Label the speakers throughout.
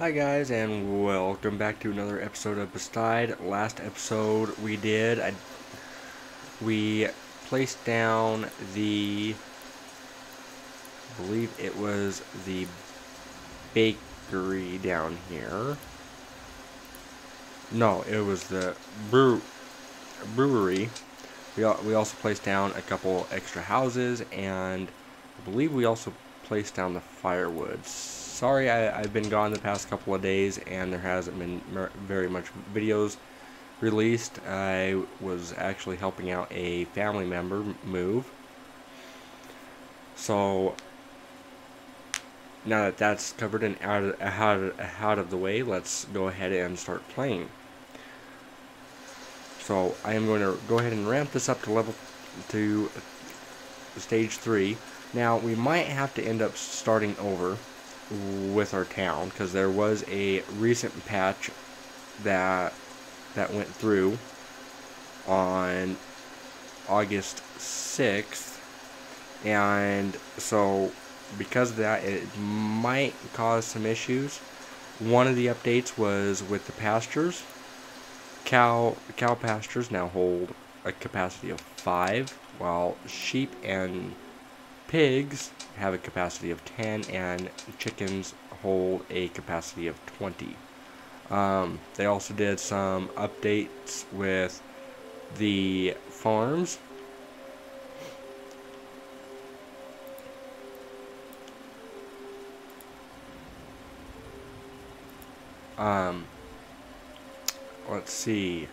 Speaker 1: Hi guys, and welcome back to another episode of Bestide. Last episode we placed down I believe it was the bakery down here. No, it was the brewery. We also placed down a couple extra houses, and I believe we also placed down the firewood. Sorry, I've been gone the past couple of days, and there hasn't been very much videos released. I was actually helping out a family member move. So now that that's covered and out of the way, let's go ahead and start playing. So I am going to go ahead and ramp this up to stage 3. Now we might have to end up starting over with our town because there was a recent patch that went through on August 6th, and so because of that it might cause some issues. One of the updates was with the pastures. Cow pastures now hold a capacity of 5, while sheep and pigs have a capacity of 10, and chickens hold a capacity of 20. They also did some updates with the farms. Let's see.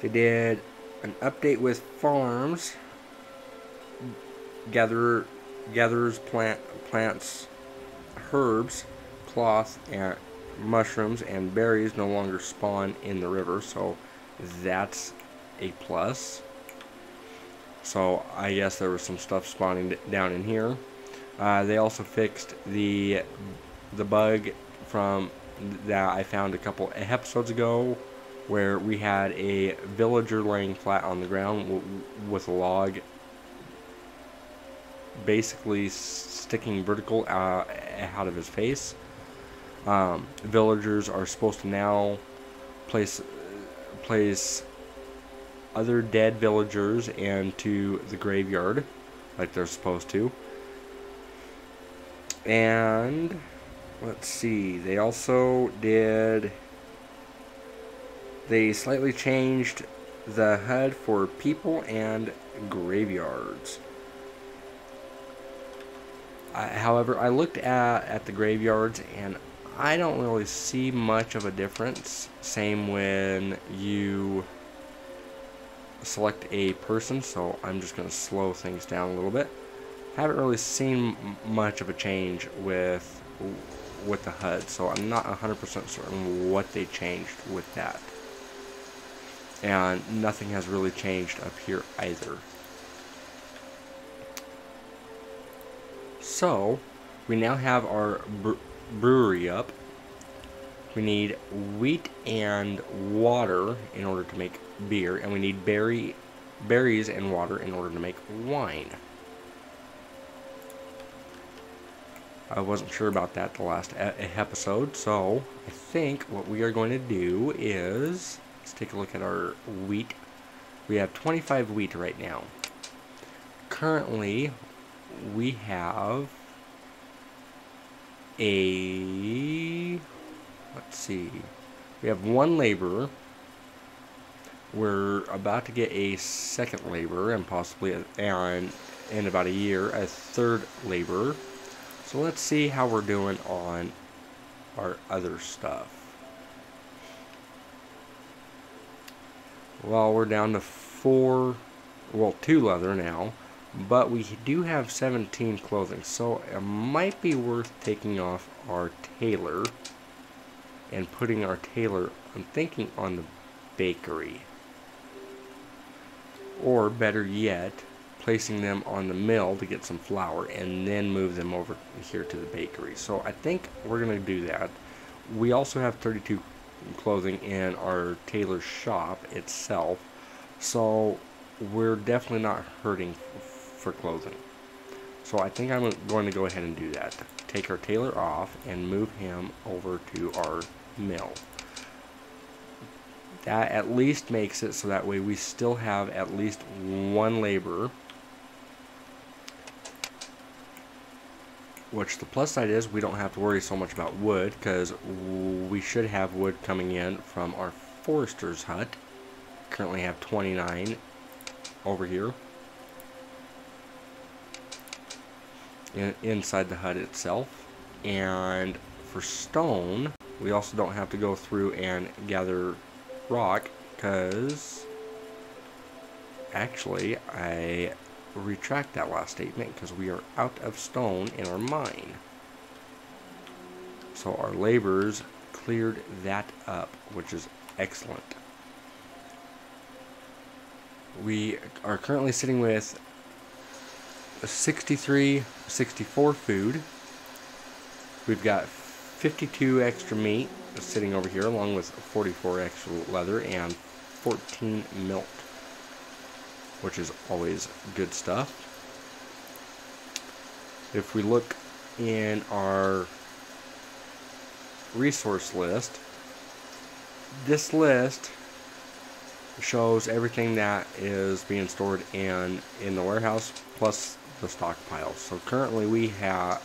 Speaker 1: They did an update with farms. Gatherers plants herbs, cloth, and mushrooms and berries no longer spawn in the river, so that's a plus. So I guess there was some stuff spawning down in here. They also fixed the bug from that I found a couple episodes ago, where we had a villager laying flat on the ground with a log basically sticking vertical out of his face. Villagers are supposed to now place other dead villagers into the graveyard like they're supposed to. And let's see, they slightly changed the HUD for people and graveyards. However, I looked at the graveyards and I don't really see much of a difference. Same when you select a person, so I'm just going to slow things down a little bit. Haven't really seen much of a change with the HUD, so I'm not 100% certain what they changed with that. And nothing has really changed up here either. So we now have our brewery up. We need wheat and water in order to make beer, and we need berries and water in order to make wine. I wasn't sure about that the last episode, so I think what we are going to do is, let's take a look at our wheat. We have 25 wheat right now. Currently, we have let's see, we have one laborer. We're about to get a second laborer, and possibly in about a year a third laborer. So let's see how we're doing on our other stuff. Well, we're down to 2 leather now, but we do have 17 clothing, so it might be worth taking off our tailor and putting our tailor, I'm thinking, on the bakery. Or better yet, placing them on the mill to get some flour and then move them over here to the bakery. So I think we're going to do that. We also have 32 clothing in our tailor shop itself, so we're definitely not hurting for clothing. So I think I'm going to go ahead and do that. take our tailor off and move him over to our mill. That at least makes it so that way we still have at least one laborer. Which the plus side is we don't have to worry so much about wood, because we should have wood coming in from our forester's hut. Currently have 29 over here inside the hut itself. And for stone, we also don't have to go through and gather rock, because actually I retract that last statement, because we are out of stone in our mine. So our laborers cleared that up, which is excellent. We are currently sitting with 64 food. We've got 52 extra meat sitting over here, along with 44 extra leather and 14 milk, which is always good stuff. If we look in our resource list, this list shows everything that is being stored in the warehouse plus the stockpile. So currently we are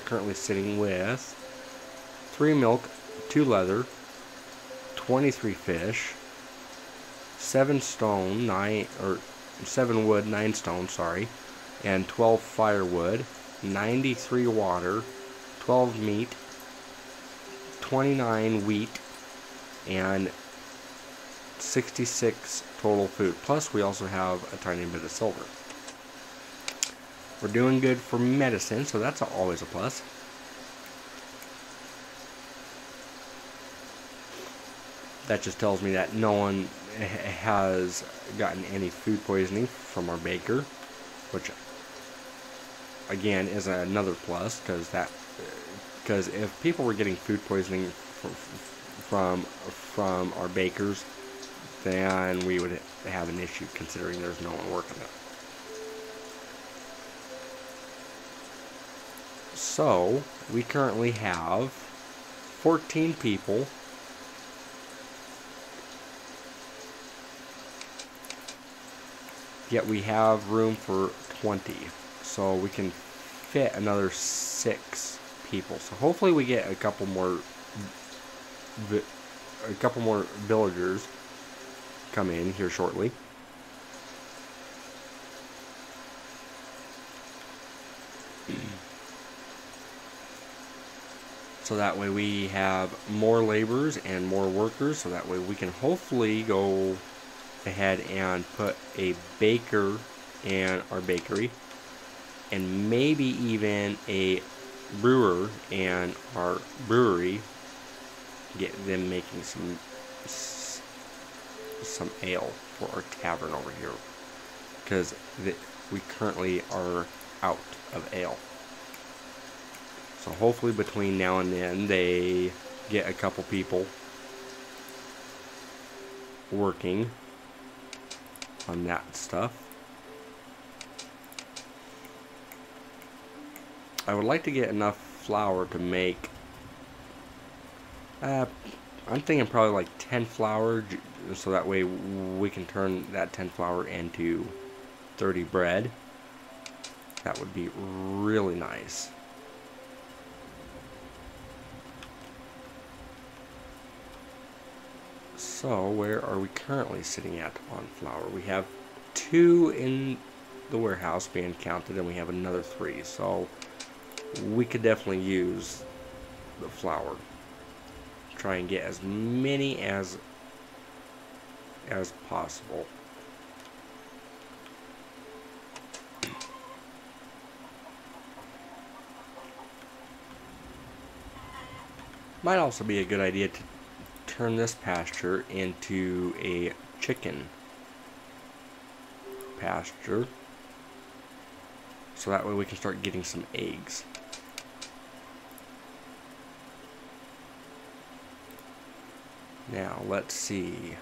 Speaker 1: currently sitting with 3 milk, 2 leather, 23 fish, 7 wood, 9 stone, sorry, and 12 firewood, 93 water, 12 meat, 29 wheat, and 66 total food. Plus we also have a tiny bit of silver. We're doing good for medicine, so that's always a plus. That just tells me that no one has gotten any food poisoning from our baker, which again is another plus, because if people were getting food poisoning from our bakers, then we would have an issue, considering there's no one working it. So we currently have 14 people. Yet we have room for 20, so we can fit another 6 people. So hopefully we get a couple more villagers come in here shortly. So that way we have more laborers and more workers, so that way we can hopefully go ahead and put a baker in our bakery, and maybe even a brewer in our brewery, get them making some ale for our tavern over here, because we currently are out of ale. So hopefully between now and then they get a couple people working on that stuff. I would like to get enough flour to make, I'm thinking probably like 10 flour, so that way we can turn that 10 flour into 30 bread. That would be really nice. So where are we currently sitting at on flour? We have 2 in the warehouse being counted, and we have another 3. So we could definitely use the flour. Try and get as many as possible. Might also be a good idea to turn this pasture into a chicken pasture, so that way we can start getting some eggs. Now let's see,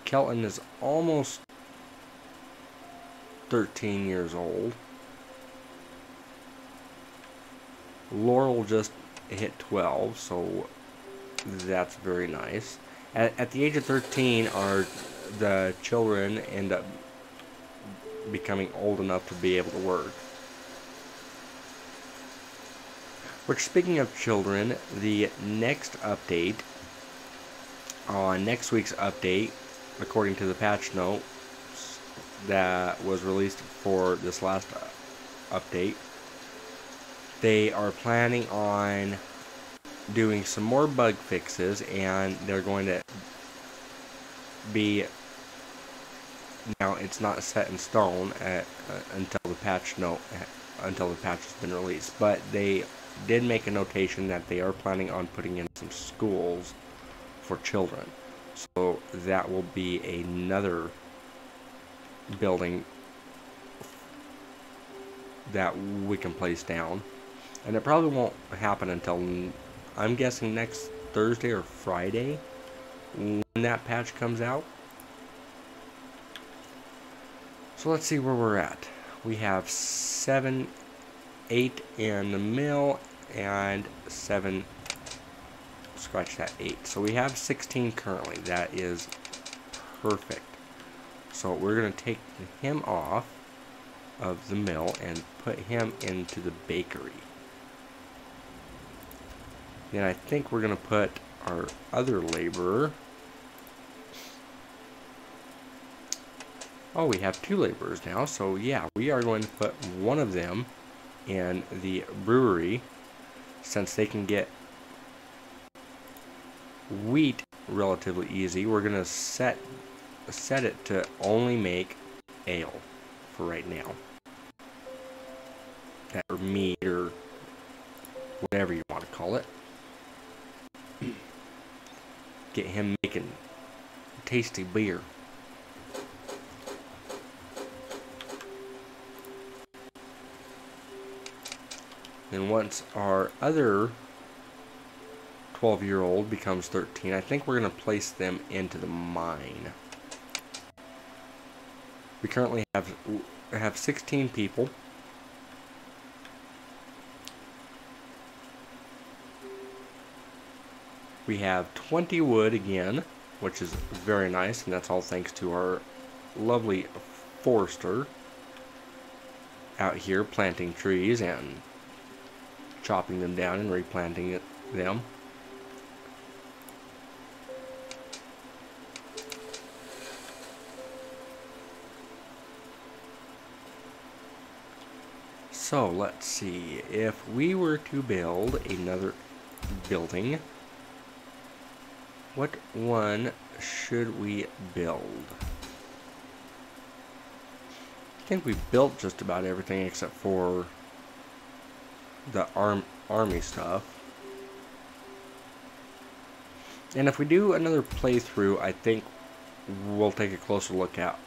Speaker 1: Kelton is almost 13 years old. Laurel just hit 12, so that's very nice. At the age of 13, the children end up becoming old enough to be able to work. Which, speaking of children, the next update, on next week's update, according to the patch note that was released for this last update, they are planning on doing some more bug fixes, and they're going to be, now it's not set in stone until the patch has been released, but they did make a notation that they are planning on putting in some schools for children. So that will be another building that we can place down. And it probably won't happen until, I'm guessing, next Thursday or Friday when that patch comes out. So let's see where we're at. We have 8 in the mill and 7, scratch that, 8. So we have 16 currently. That is perfect. So we're going to take him off of the mill and put him into the bakery. Then I think we're going to put our other laborer. Oh, we have 2 laborers now, so yeah, we are going to put one of them in the brewery, since they can get wheat relatively easy. We're going to set it to only make ale for right now, or mead, or whatever you want to call it. Get him making tasty beer. And once our other 12-year-old becomes 13, I think we're going to place them into the mine. We currently have 16 people. We have 20 wood again, which is very nice, and that's all thanks to our lovely forester out here planting trees and chopping them down and replanting them. So let's see, if we were to build another building, what one should we build? I think we built just about everything except for the army stuff. And if we do another playthrough, I think we'll take a closer look at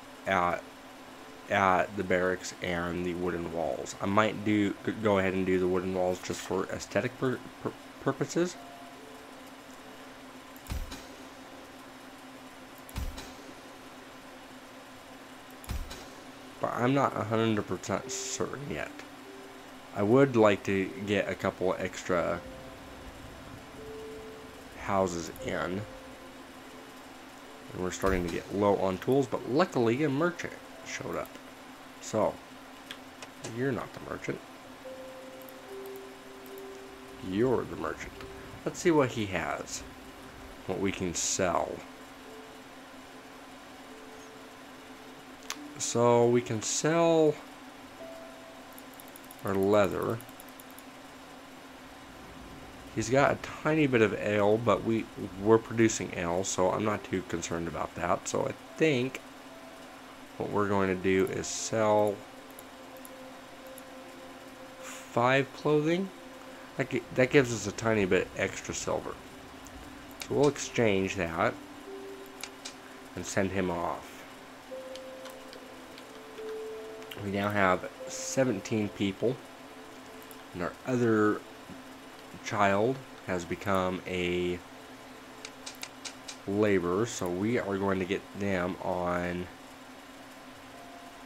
Speaker 1: the barracks and the wooden walls. I might go ahead and do the wooden walls just for aesthetic purposes. But I'm not 100% certain yet. I would like to get a couple extra houses in. And we're starting to get low on tools, but luckily a merchant showed up. So, you're not the merchant. You're the merchant. Let's see what he has. What we can sell. So, we can sell our leather. He's got a tiny bit of ale, but we're producing ale, so I'm not too concerned about that. So I think what we're going to do is sell 5 clothing. That gives us a tiny bit extra silver. So we'll exchange that and send him off. We now have 17 people, and our other child has become a laborer, so we are going to get them on, I'm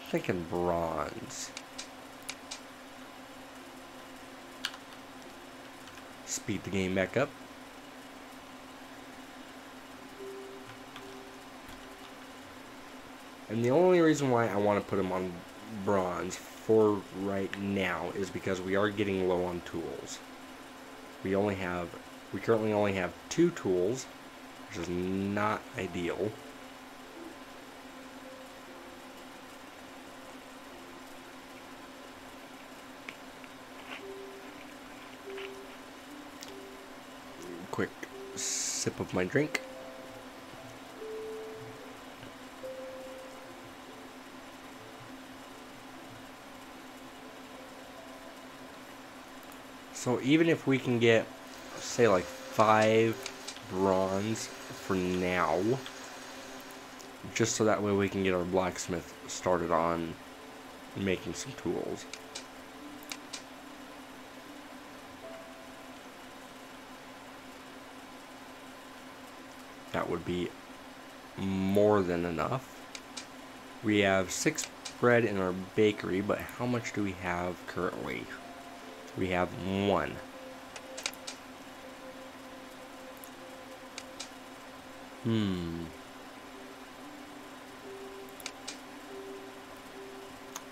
Speaker 1: thinking, bronze. beat the game back up. And the only reason why I want to put them on bronze for right now is because we are getting low on tools. We currently only have 2 tools, which is not ideal. Quick sip of my drink. So even if we can get, say, like 5 bronze for now, just so that way we can get our blacksmith started on making some tools. That would be more than enough. We have 6 bread in our bakery, but how much do we have currently? We have 1.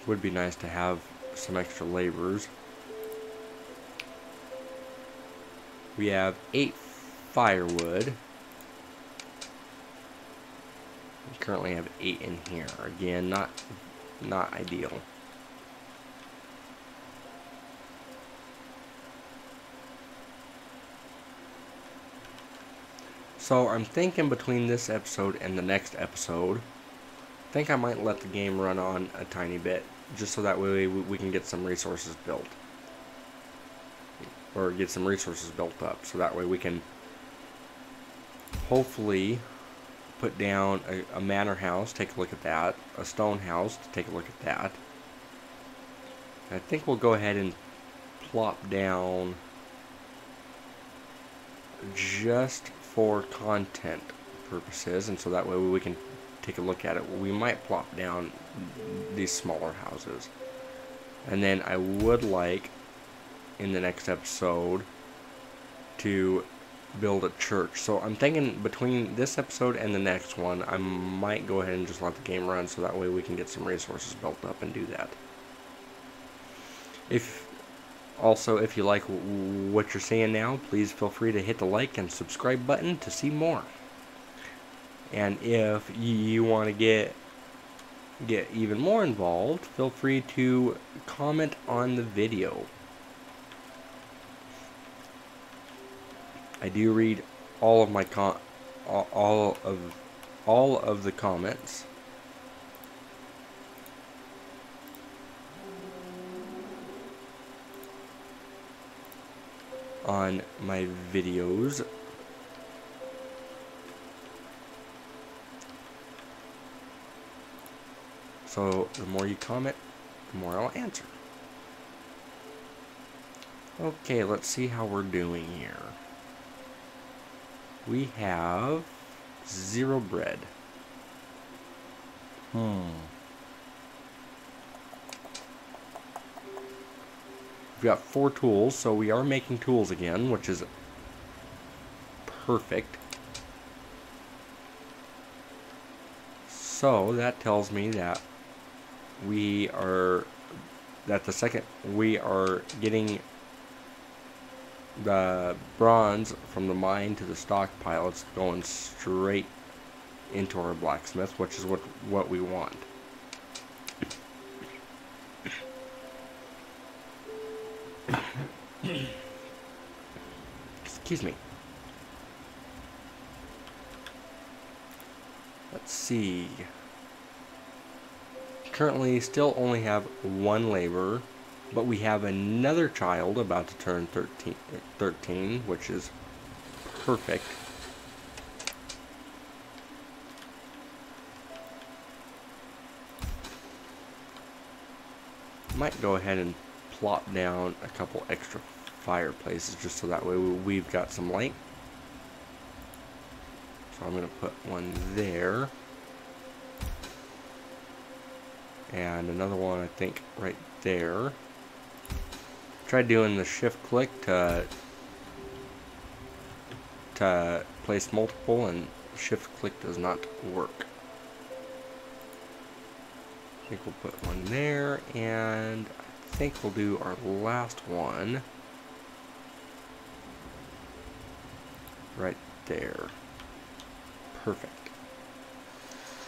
Speaker 1: Would be nice to have some extra laborers. We have 8 firewood. We currently have 8 in here. Again, not ideal. So I'm thinking between this episode and the next episode, I think I might let the game run on a tiny bit, just so that way we can get some resources built. Or get some resources built up, so that way we can hopefully put down a manor house, take a look at that, a stone house, take a look at that. I think we'll go ahead and plop down just for content purposes, and so that way we can take a look at it. We might plop down these smaller houses, and then I would like in the next episode to build a church. So I'm thinking between this episode and the next one, I might go ahead and just let the game run, so that way we can get some resources built up and do that. Also, if you like what you're seeing now, please feel free to hit the like and subscribe button to see more. And if you want to get even more involved, feel free to comment on the video. I do read all of my all of the comments. On my videos. So the more you comment, the more I'll answer. Okay, let's see how we're doing here. We have 0 bread. We've got 4 tools, so we are making tools again, which is perfect. So that tells me that we are getting the bronze from the mine to the stockpile. It's going straight into our blacksmith, which is what we want. Excuse me. Let's see. Currently still only have 1 laborer, but we have another child about to turn 13, which is perfect. Might go ahead and plop down a couple extra fireplaces just so that way we've got some light. So I'm going to put one there. And another one, I think, right there. Try doing the shift click to to place multiple, and shift click does not work. I think we'll put one there, and I think we'll do our last one right there. Perfect.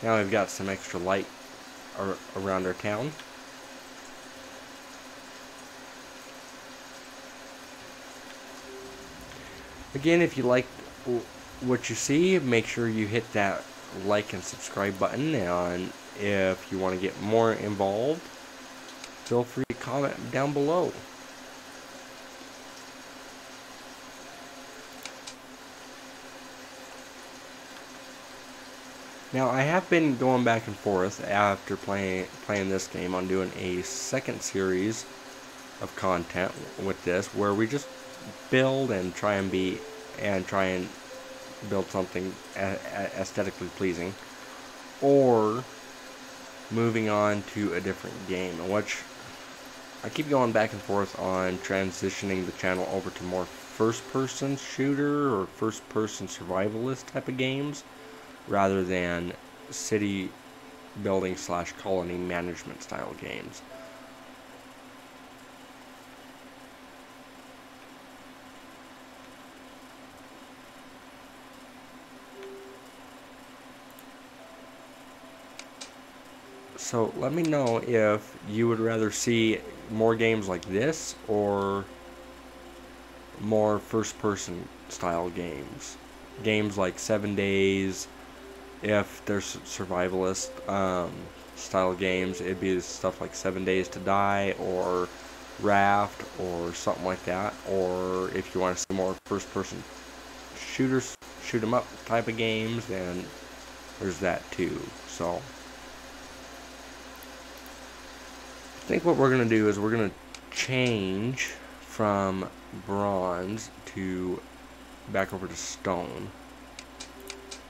Speaker 1: Now we've got some extra light around our town. Again, if you like what you see, make sure you hit that like and subscribe button, and if you want to get more involved, feel free to comment down below. Now, I have been going back and forth after playing this game on doing a second series of content with this, where we just build and try and build something aesthetically pleasing, or moving on to a different game, which I keep going back and forth on transitioning the channel over to more first-person shooter or first-person survivalist type of games, rather than city building / colony management style games. So let me know if you would rather see more games like this or more first-person style games. Games like 7 Days, if there's survivalist style games, it'd be stuff like 7 Days to Die or Raft or something like that. Or if you want to see more first-person shooters, shoot 'em up type of games, then there's that too. So I think what we're going to do is we're going to change from bronze to back over to stone.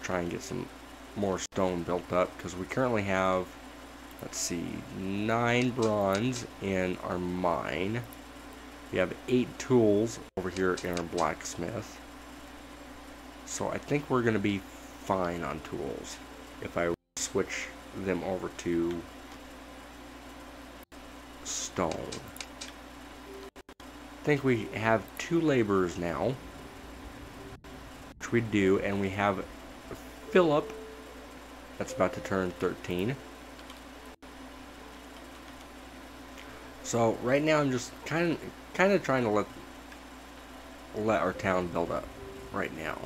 Speaker 1: Try and get some more stone built up, because we currently have, let's see, 9 bronze in our mine. We have 8 tools over here in our blacksmith. So I think we're going to be fine on tools if I switch them over to stone. I think we have 2 laborers now, which we do, and we have Philip that's about to turn 13. So right now I'm just kind of trying to let our town build up right now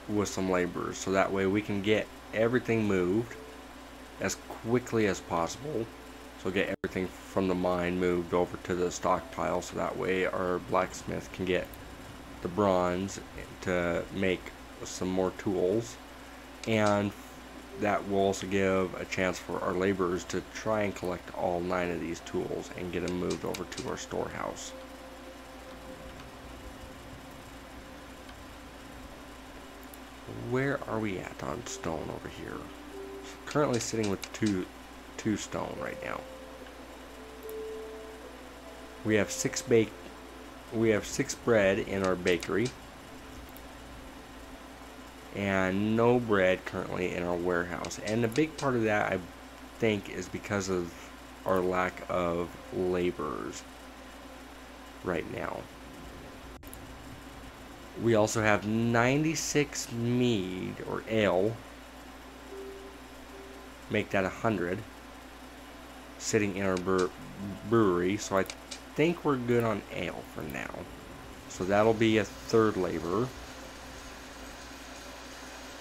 Speaker 1: with some laborers, so that way we can get everything moved as quickly as possible. So get everything from the mine moved over to the stockpile, so that way our blacksmith can get the bronze to make some more tools, and that will also give a chance for our laborers to try and collect all 9 of these tools and get them moved over to our storehouse. Where are we at on stone over here? Currently sitting with two stone right now. We have 6 bread in our bakery, and no bread currently in our warehouse. And a big part of that, I think, is because of our lack of laborers right now. We also have 96 mead or ale, make that 100, sitting in our brewery. So I think we're good on ale for now. So that'll be a 3rd laborer.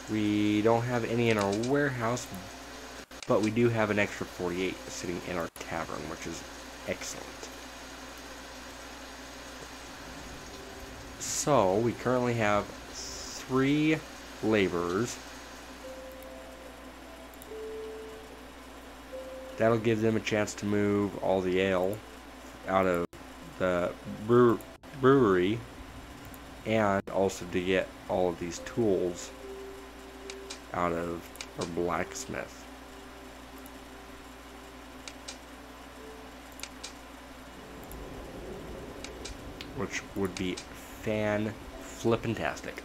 Speaker 1: We don't have any in our warehouse, but we do have an extra 48 sitting in our tavern, which is excellent. So we currently have 3 laborers. That'll give them a chance to move all the ale out of the brewery, and also to get all of these tools out of our blacksmith. Which would be fan flippin-tastic.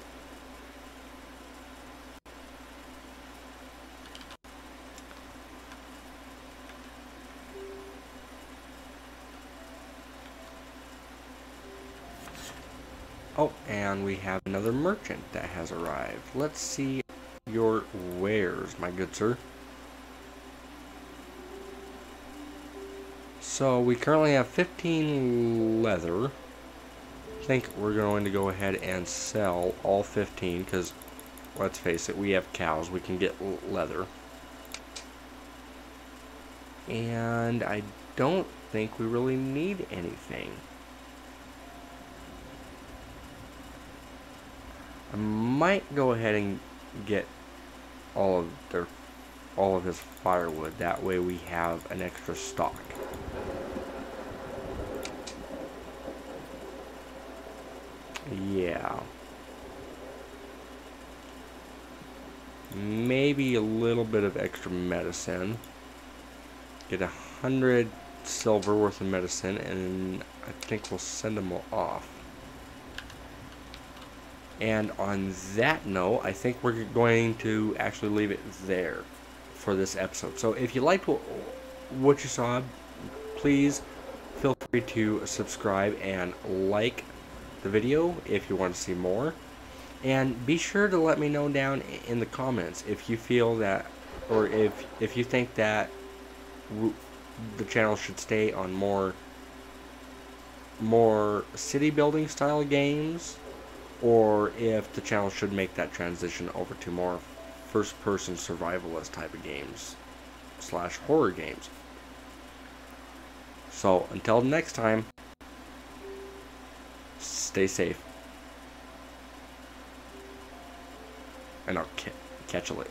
Speaker 1: Oh, and we have another merchant that has arrived. Let's see your wares, my good sir. So we currently have 15 leather. I think we're going to go ahead and sell all 15 because, let's face it, we have cows. We can get leather. And I don't think we really need anything. I might go ahead and get all of his firewood. That way we have an extra stock. Yeah. Maybe a little bit of extra medicine. Get 100 silver worth of medicine, and I think we'll send them off. And on that note, I think we're going to actually leave it there for this episode. So if you liked what you saw, please feel free to subscribe and like the video if you want to see more. And be sure to let me know down in the comments if you feel that, or if you think that the channel should stay on more city building style games, or if the channel should make that transition over to more first-person survivalist type of games / horror games. So until next time, stay safe, and I'll catch you later.